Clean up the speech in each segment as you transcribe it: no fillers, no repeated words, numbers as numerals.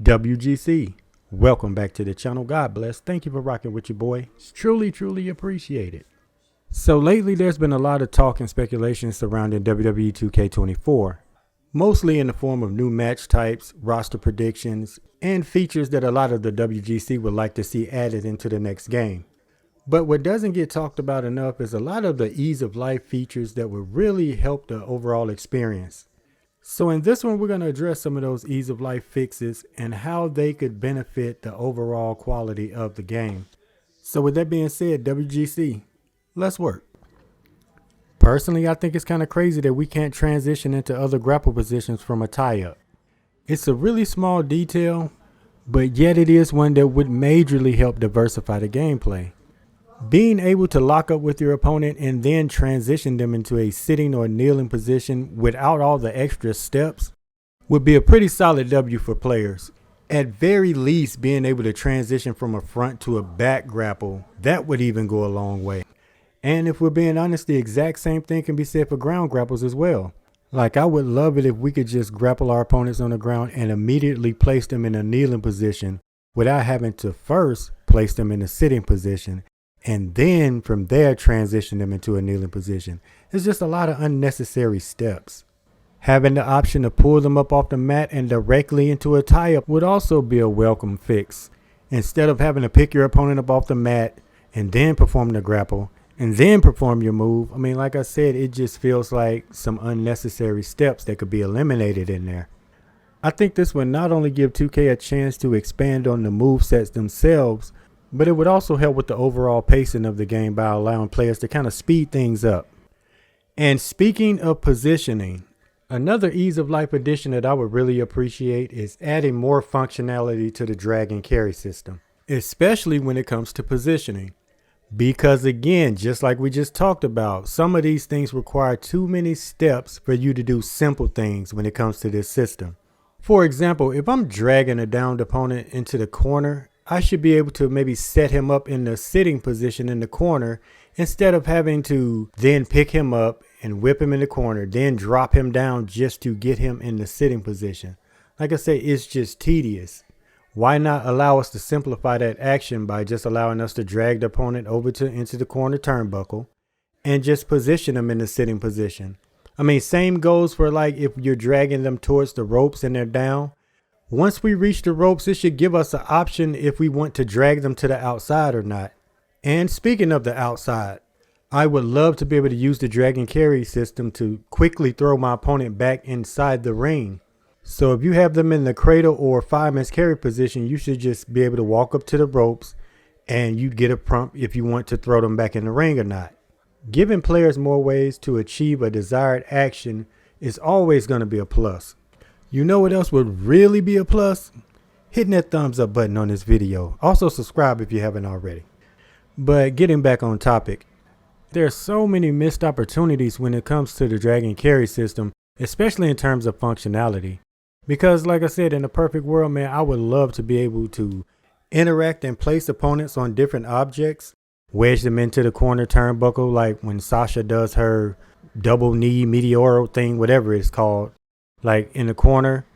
WGC, welcome back to the channel. God bless. Thank you for rocking with your boy. It's truly appreciate it. So lately there's been a lot of talk and speculation surrounding WWE 2K24, mostly in the form of new match types, roster predictions, and features that a lot of the WGC would like to see added into the next game. But what doesn't get talked about enough is a lot of the ease of life features that would really help the overall experience. So in this one, we're going to address some of those ease of life fixes and how they could benefit the overall quality of the game. So with that being said, WGC, let's work. Personally, I think it's kind of crazy that we can't transition into other grapple positions from a tie-up. It's a really small detail, but yet it is one that would majorly help diversify the gameplay. Being able to lock up with your opponent and then transition them into a sitting or kneeling position without all the extra steps would be a pretty solid W for players. At very least, being able to transition from a front to a back grapple, that would even go a long way. And if we're being honest, the exact same thing can be said for ground grapples as well. Like, I would love it if we could just grapple our opponents on the ground and immediately place them in a kneeling position without having to first place them in a sitting position and then from there transition them into a kneeling position. It's just a lot of unnecessary steps. Having the option to pull them up off the mat and directly into a tie-up would also be a welcome fix. Instead of having to pick your opponent up off the mat and then perform the grapple and then perform your move, I mean, like I said, it just feels like some unnecessary steps that could be eliminated in there. I think this would not only give 2K a chance to expand on the movesets themselves, but it would also help with the overall pacing of the game by allowing players to kind of speed things up. And speaking of positioning, another ease of life addition that I would really appreciate is adding more functionality to the drag and carry system, especially when it comes to positioning. Because again, just like we just talked about, some of these things require too many steps for you to do simple things when it comes to this system. For example, if I'm dragging a downed opponent into the corner, I should be able to maybe set him up in the sitting position in the corner instead of having to then pick him up and whip him in the corner, then drop him down just to get him in the sitting position. Like I say, it's just tedious. Why not allow us to simplify that action by just allowing us to drag the opponent over into the corner turnbuckle and just position them in the sitting position? I mean, same goes for like if you're dragging them towards the ropes and they're down. Once we reach the ropes, it should give us an option if we want to drag them to the outside or not. And speaking of the outside, I would love to be able to use the drag and carry system to quickly throw my opponent back inside the ring. So if you have them in the cradle or fireman's carry position, you should just be able to walk up to the ropes and you'd get a prompt if you want to throw them back in the ring or not. Giving players more ways to achieve a desired action is always going to be a plus. You know what else would really be a plus? Hitting that thumbs up button on this video. Also subscribe if you haven't already. But getting back on topic, there are so many missed opportunities when it comes to the drag and carry system, especially in terms of functionality. Because like I said, in a perfect world, man, I would love to be able to interact and place opponents on different objects, wedge them into the corner turnbuckle like when Sasha does her double knee meteoro thing, whatever it's called. Like in the corner,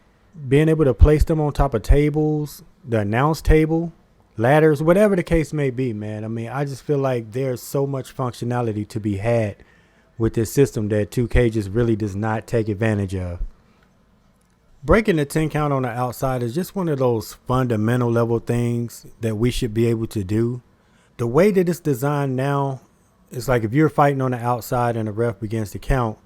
being able to place them on top of tables, the announce table, ladders, whatever the case may be, man. I mean, I just feel like there's so much functionality to be had with this system that 2K just really does not take advantage of. Breaking the 10 count on the outside is just one of those fundamental level things that we should be able to do. The way that it's designed now, it's like if you're fighting on the outside and the ref begins to count,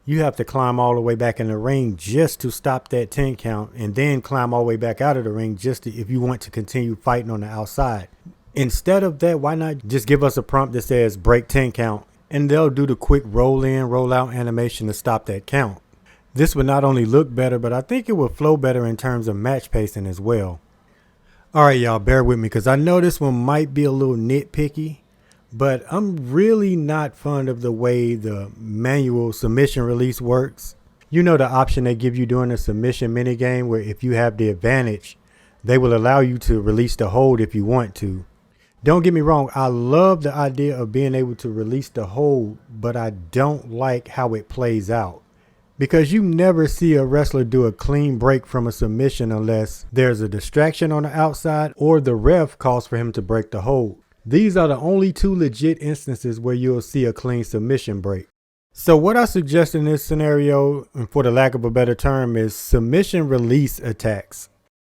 you have to climb all the way back in the ring just to stop that 10 count and then climb all the way back out of the ring just to, if you want to continue fighting on the outside. Instead of that, why not just give us a prompt that says break 10 count and they'll do the quick roll in, roll out animation to stop that count. This would not only look better, but I think it would flow better in terms of match pacing as well. All right, y'all, bear with me because I know this one might be a little nitpicky. But I'm really not fond of the way the manual submission release works. You know, the option they give you during the submission minigame where if you have the advantage, they will allow you to release the hold if you want to. Don't get me wrong, I love the idea of being able to release the hold, but I don't like how it plays out. because you never see a wrestler do a clean break from a submission unless there's a distraction on the outside or the ref calls for him to break the hold. These are the only two legit instances where you'll see a clean submission break. So what I suggest in this scenario, and for the lack of a better term, is submission release attacks.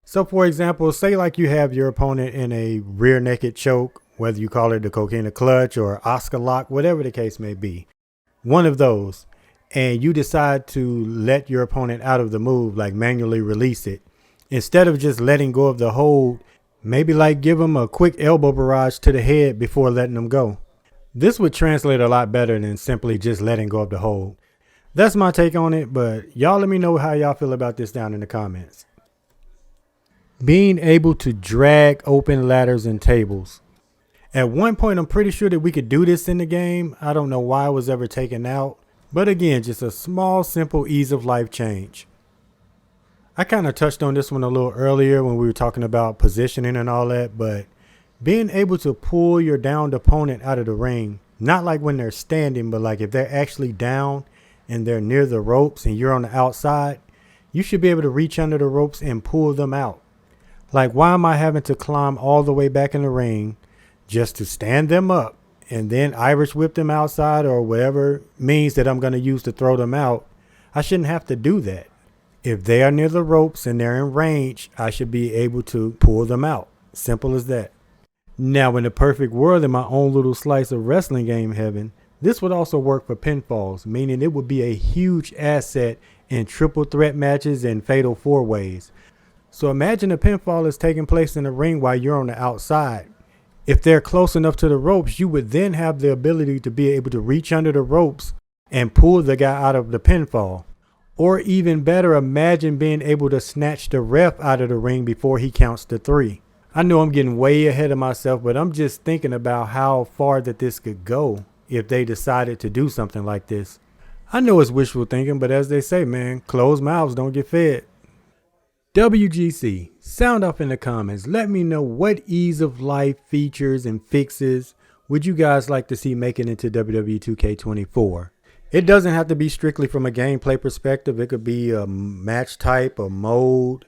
So for example, say like you have your opponent in a rear naked choke, whether you call it the coquina clutch or Oscar lock, whatever the case may be, one of those, and you decide to let your opponent out of the move, like manually release it. Instead of just letting go of the hold, maybe like give them a quick elbow barrage to the head before letting them go. This would translate a lot better than simply just letting go of the hold. That's my take on it, but y'all let me know how y'all feel about this down in the comments. Being able to drag open ladders and tables. At one point, I'm pretty sure that we could do this in the game. I don't know why it was ever taken out. But again, just a small, simple ease of life change. I kind of touched on this one a little earlier when we were talking about positioning and all that, but being able to pull your downed opponent out of the ring, not like when they're standing, but like if they're actually down and they're near the ropes and you're on the outside, you should be able to reach under the ropes and pull them out. Like, why am I having to climb all the way back in the ring just to stand them up and then Irish whip them outside or whatever means that I'm going to use to throw them out? I shouldn't have to do that. If they are near the ropes and they're in range, I should be able to pull them out. Simple as that. Now, in the perfect world, in my own little slice of wrestling game heaven, this would also work for pinfalls, meaning it would be a huge asset in triple threat matches and fatal four ways. So imagine a pinfall is taking place in the ring while you're on the outside. If they're close enough to the ropes, you would then have the ability to be able to reach under the ropes and pull the guy out of the pinfall. Or even better, imagine being able to snatch the ref out of the ring before he counts to 3. I know I'm getting way ahead of myself, but I'm just thinking about how far that this could go if they decided to do something like this. I know it's wishful thinking, but as they say, man, closed mouths don't get fed. WGC, sound off in the comments. Let me know what ease of life features and fixes would you guys like to see make it into WWE 2K24. It doesn't have to be strictly from a gameplay perspective. It could be a match type, a mode,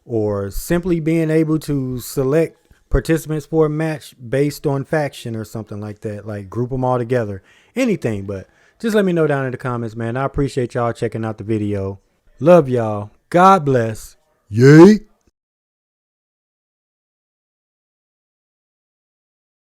or simply being able to select participants for a match based on faction or something like that, like group them all together, anything. But just let me know down in the comments, man. I appreciate y'all checking out the video. Love y'all. God bless. Yay.